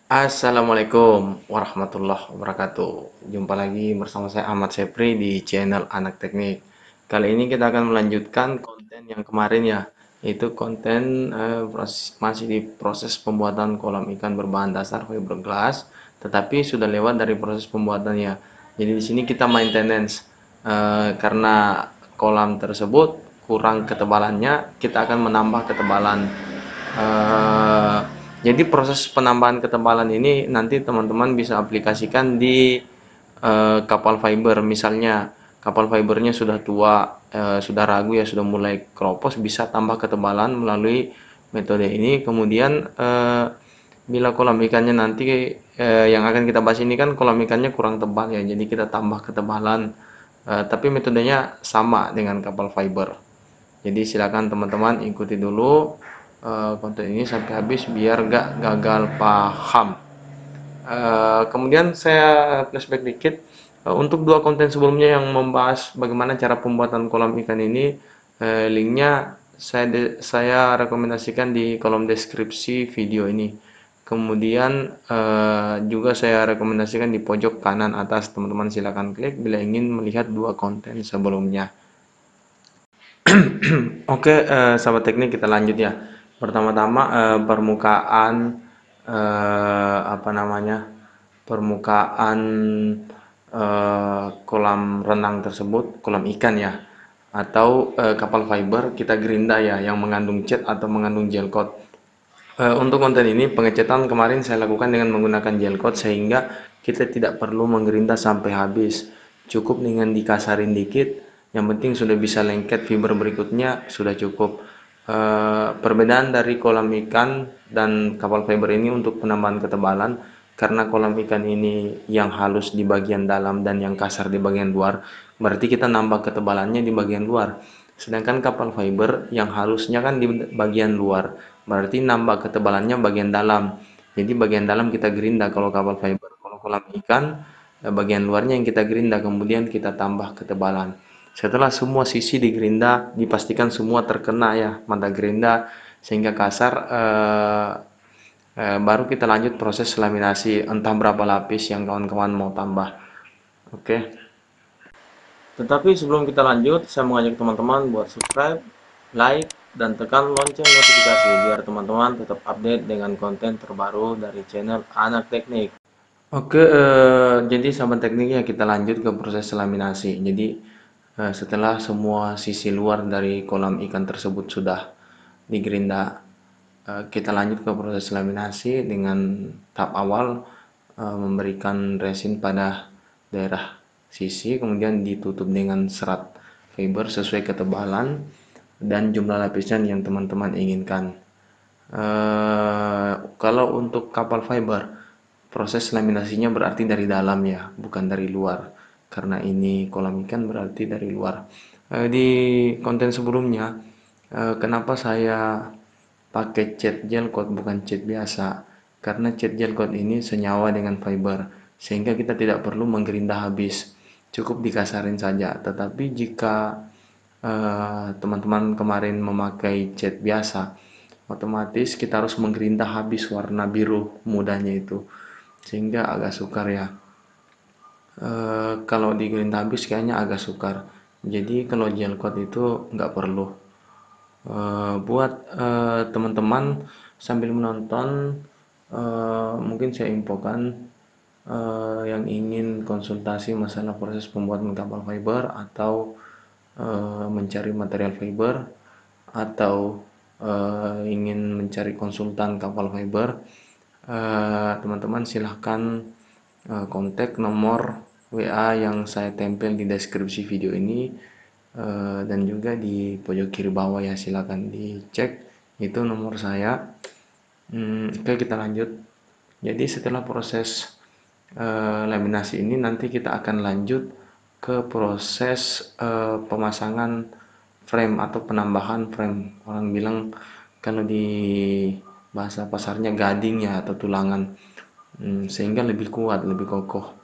Assalamualaikum warahmatullahi wabarakatuh. Jumpa lagi bersama saya Ahmad Sepri di channel Anak Teknik. Kali ini kita akan melanjutkan konten yang kemarin ya, yaitu konten masih di proses pembuatan kolam ikan berbahan dasar fiberglass, tetapi sudah lewat dari proses pembuatannya. Jadi di sini kita maintenance karena kolam tersebut kurang ketebalannya, kita akan menambah ketebalan. Eh, jadi proses penambahan ketebalan ini nanti teman-teman bisa aplikasikan di kapal fiber. Misalnya kapal fibernya sudah tua, sudah ragu ya, sudah mulai keropos, bisa tambah ketebalan melalui metode ini. Kemudian bila kolam ikannya nanti yang akan kita bahas ini kan kolam ikannya kurang tebal ya, jadi kita tambah ketebalan. Tapi metodenya sama dengan kapal fiber. Jadi silakan teman-teman ikuti dulu konten ini sampai habis biar gak gagal paham. Kemudian saya flashback dikit. Untuk dua konten sebelumnya yang membahas bagaimana cara pembuatan kolam ikan ini, linknya saya rekomendasikan di kolom deskripsi video ini. Kemudian juga saya rekomendasikan di pojok kanan atas. Teman-teman silakan klik bila ingin melihat dua konten sebelumnya. Oke, sahabat teknik kita lanjut ya. Pertama-tama permukaan apa namanya? Permukaan kolam renang tersebut, kolam ikan ya, atau kapal fiber kita gerinda ya, yang mengandung cat atau mengandung gel coat. Untuk konten ini pengecatan kemarin saya lakukan dengan menggunakan gel coat sehingga kita tidak perlu menggerinda sampai habis. Cukup dengan dikasarin dikit, yang penting sudah bisa lengket fiber berikutnya sudah cukup. Perbedaan dari kolam ikan dan kapal fiber ini untuk penambahan ketebalan, karena kolam ikan ini yang halus di bagian dalam dan yang kasar di bagian luar, berarti kita nambah ketebalannya di bagian luar. Sedangkan kapal fiber yang halusnya kan di bagian luar, berarti nambah ketebalannya bagian dalam. Jadi bagian dalam kita gerinda kalau kapal fiber. Kalau kolam ikan, bagian luarnya yang kita gerinda, kemudian kita tambah ketebalan. Setelah semua sisi digerinda, dipastikan semua terkena ya mata gerinda sehingga kasar, baru kita lanjut proses laminasi, entah berapa lapis yang kawan-kawan mau tambah. Oke. Tetapi sebelum kita lanjut, saya mengajak teman-teman buat subscribe, like, dan tekan lonceng notifikasi biar teman-teman tetap update dengan konten terbaru dari channel Anak Teknik. Oke, jadi sahabat tekniknya kita lanjut ke proses laminasi. Jadi setelah semua sisi luar dari kolam ikan tersebut sudah digerinda, kita lanjut ke proses laminasi dengan tahap awal, memberikan resin pada daerah sisi, kemudian ditutup dengan serat fiber sesuai ketebalan dan jumlah lapisan yang teman-teman inginkan. Kalau untuk kapal fiber, proses laminasinya berarti dari dalam ya, bukan dari luar. Karena ini kolam ikan berarti dari luar. Di konten sebelumnya, kenapa saya pakai cat gel coat bukan cat biasa? Karena cat gel coat ini senyawa dengan fiber, sehingga kita tidak perlu menggerinda habis. Cukup dikasarin saja. Tetapi jika teman-teman kemarin memakai cat biasa, otomatis kita harus menggerinda habis warna biru mudanya itu, sehingga agak sukar ya. Kalau digerinda habis kayaknya agak sukar, jadi kalau gel coat itu nggak perlu. Buat teman-teman sambil menonton, mungkin saya infokan, yang ingin konsultasi masalah proses pembuatan kapal fiber atau mencari material fiber, atau ingin mencari konsultan kapal fiber, teman-teman silahkan kontak nomor WA yang saya tempel di deskripsi video ini, dan juga di pojok kiri bawah ya, silahkan dicek, itu nomor saya. Oke, kita lanjut. Jadi setelah proses laminasi ini nanti kita akan lanjut ke proses pemasangan frame atau penambahan frame. Orang bilang kalau di bahasa pasarnya gading ya, atau tulangan, sehingga lebih kuat, lebih kokoh.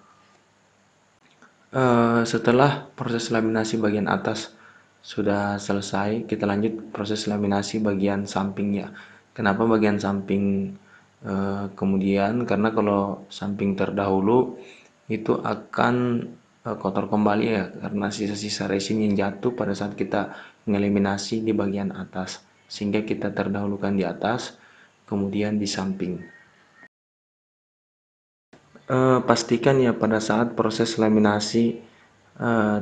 Setelah proses laminasi bagian atas sudah selesai, kita lanjut proses laminasi bagian sampingnya. Kenapa bagian samping Kemudian karena kalau samping terdahulu itu akan kotor kembali ya, karena sisa-sisa resin yang jatuh pada saat kita mengeliminasi di bagian atas, sehingga kita terdahulukan di atas kemudian di samping. Pastikan ya pada saat proses laminasi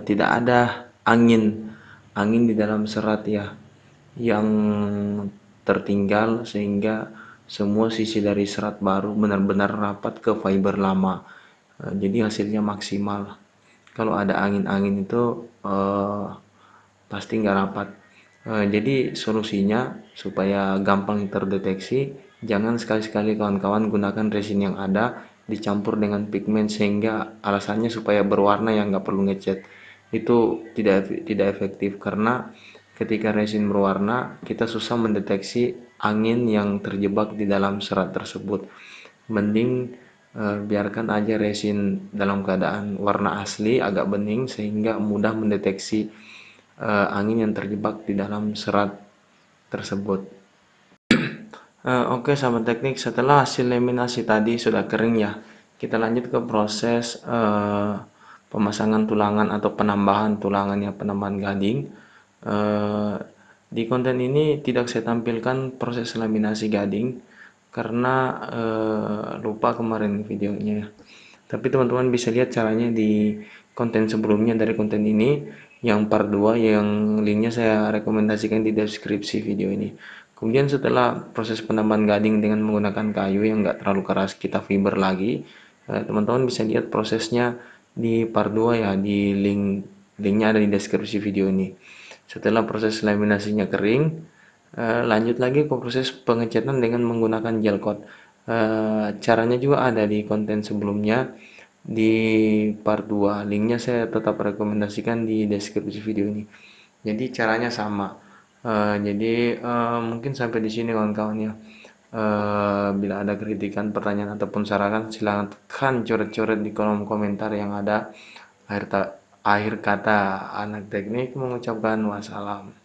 tidak ada angin angin di dalam serat ya yang tertinggal, sehingga semua sisi dari serat baru benar-benar rapat ke fiber lama. Jadi hasilnya maksimal. Kalau ada angin-angin itu pasti nggak rapat. Jadi solusinya supaya gampang terdeteksi, jangan sekali-sekali kawan-kawan gunakan resin yang ada dicampur dengan pigmen, sehingga alasannya supaya berwarna yang nggak perlu ngecat. Itu tidak efektif karena ketika resin berwarna kita susah mendeteksi angin yang terjebak di dalam serat tersebut. Mending biarkan aja resin dalam keadaan warna asli agak bening sehingga mudah mendeteksi angin yang terjebak di dalam serat tersebut. Oke sahabat teknik, setelah hasil laminasi tadi sudah kering ya, kita lanjut ke proses pemasangan tulangan atau penambahan tulangan ya, penambahan gading. Eh, di konten ini tidak saya tampilkan proses laminasi gading karena lupa kemarin videonya ya. Tapi teman-teman bisa lihat caranya di konten sebelumnya dari konten ini, yang part 2 yang linknya saya rekomendasikan di deskripsi video ini. Kemudian setelah proses penambahan gading dengan menggunakan kayu yang enggak terlalu keras, kita fiber lagi, teman-teman bisa lihat prosesnya di part 2 ya, di linknya ada di deskripsi video ini. Setelah proses laminasinya kering, lanjut lagi ke proses pengecatan dengan menggunakan gel coat. Caranya juga ada di konten sebelumnya di part 2, linknya saya tetap rekomendasikan di deskripsi video ini. Jadi caranya sama. Jadi mungkin sampai di sini kawan-kawan ya. Bila ada kritikan, pertanyaan ataupun saran, silahkan coret-coret di kolom komentar yang ada. Akhir kata anak teknik mengucapkan wassalam.